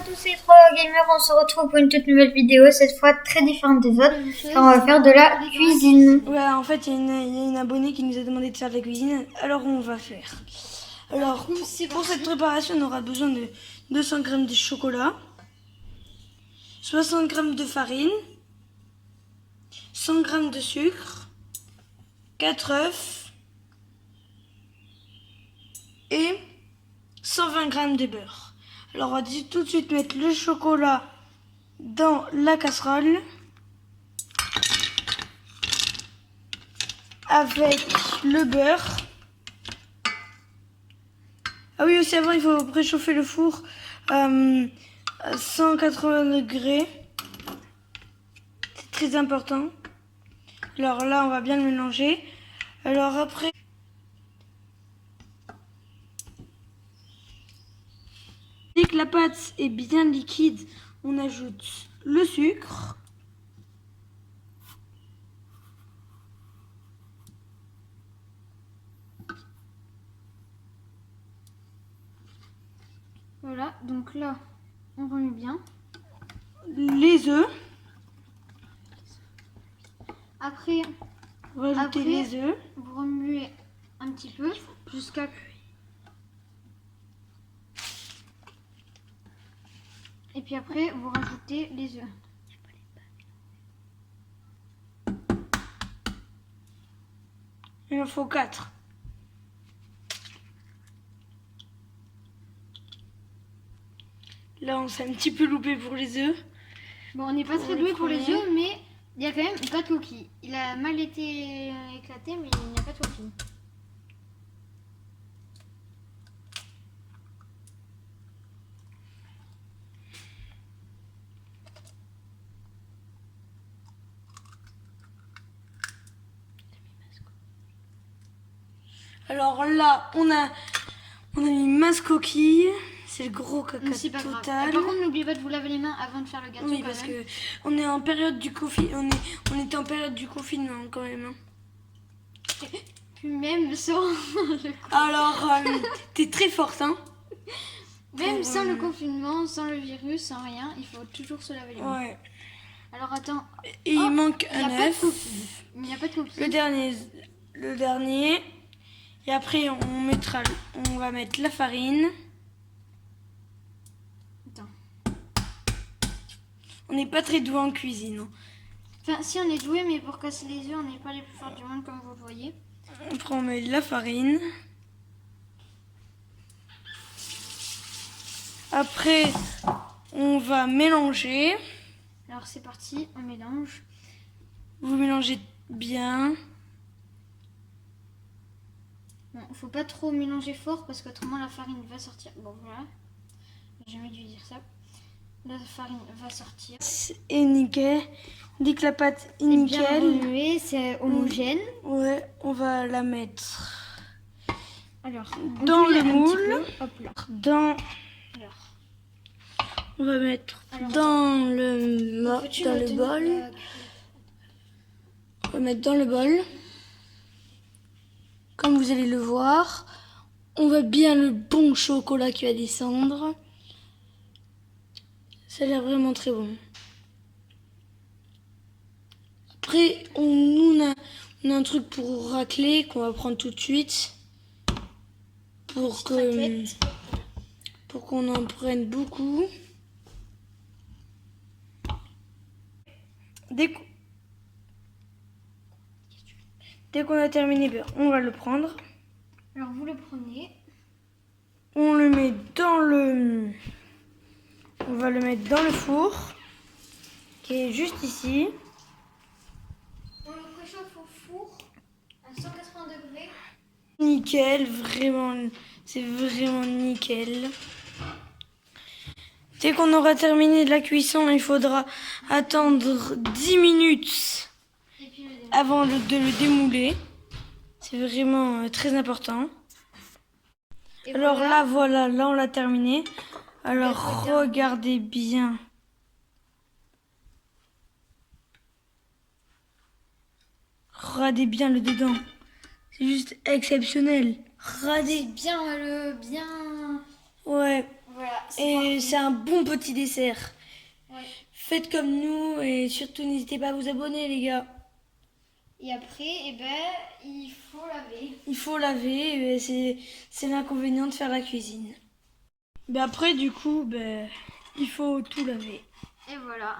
tous les pro gamers, on se retrouve pour une toute nouvelle vidéo, cette fois très différente des autres, car on va faire de la cuisine. Ouais, en fait, il y a une abonnée qui nous a demandé de faire de la cuisine, alors on va faire. Alors, pour cette préparation, on aura besoin de 200 g de chocolat, 60 g de farine, 100 g de sucre, 4 œufs et 120 g de beurre. Alors, on va tout de suite mettre le chocolat dans la casserole avec le beurre. Ah oui, aussi avant, il faut préchauffer le four à 180 degrés. C'est très important. Alors là, on va bien le mélanger. Alors après, dès que la pâte est bien liquide, on ajoute le sucre. Voilà, donc là, on remue bien. Les œufs. Après, On va ajouter les œufs. vous remuez un petit peu jusqu'à... Et puis après, vous rajoutez les œufs. Il en faut 4. Là, on s'est un petit peu loupé pour les œufs. Bon, on n'est pas très doué pour les œufs, mais il n'y a quand même pas de coquille. Il a mal été éclaté, mais il n'y a pas de coquille. Alors là, on a mis masse coquille. C'est le gros caca total. Par contre, n'oubliez pas de vous laver les mains avant de faire le gâteau. Oui, parce que on est en période du confinement. On était en période du confinement quand même. Puis même sans le Alors, t'es très forte, hein. Même sans le confinement, sans le virus, sans rien, il faut toujours se laver les mains. Ouais. Alors attends. Et il manque un œuf. Il n'y a pas de coquille. Le dernier. Et après, on va mettre la farine. Attends. On n'est pas très doué en cuisine. Hein. Enfin, si on est doué, mais pour casser les œufs, on n'est pas les plus forts du monde, comme vous le voyez. Après, on met la farine. Après, on va mélanger. Alors c'est parti, on mélange. Vous mélangez bien. Bon, faut pas trop mélanger fort parce qu'autrement la farine va sortir. Bon voilà, j'ai jamais dû dire ça. La farine va sortir. Et nickel. Dès que la pâte est nickel. Bien remué, c'est homogène. Ouais, on va la mettre. Alors, dans le moule. Hop là. On va mettre dans le bol. On va mettre dans le bol. Comme vous allez le voir, on voit bien le bon chocolat qui va descendre. Ça a l'air vraiment très bon. Après, on a un truc pour racler qu'on va prendre tout de suite. Pour qu'on en prenne beaucoup. Dès qu'on a terminé, on va le prendre. Alors vous le prenez. On le met on va le mettre dans le four qui est juste ici. On le préchauffe au four à 180 degrés. Nickel, vraiment, c'est vraiment nickel. Dès qu'on aura terminé de la cuisson, il faudra attendre 10 minutes avant de le démouler. C'est vraiment très important. Et alors voilà. Là on l'a terminé. Alors regardez bien. Regardez bien le dedans. C'est juste exceptionnel. Regardez. C'est bien Ouais. Voilà, et c'est un bon petit dessert. Ouais. Faites comme nous et surtout n'hésitez pas à vous abonner les gars. Et après, il faut laver. Il faut laver, c'est l'inconvénient de faire la cuisine. Ben après du coup, il faut tout laver. Et voilà.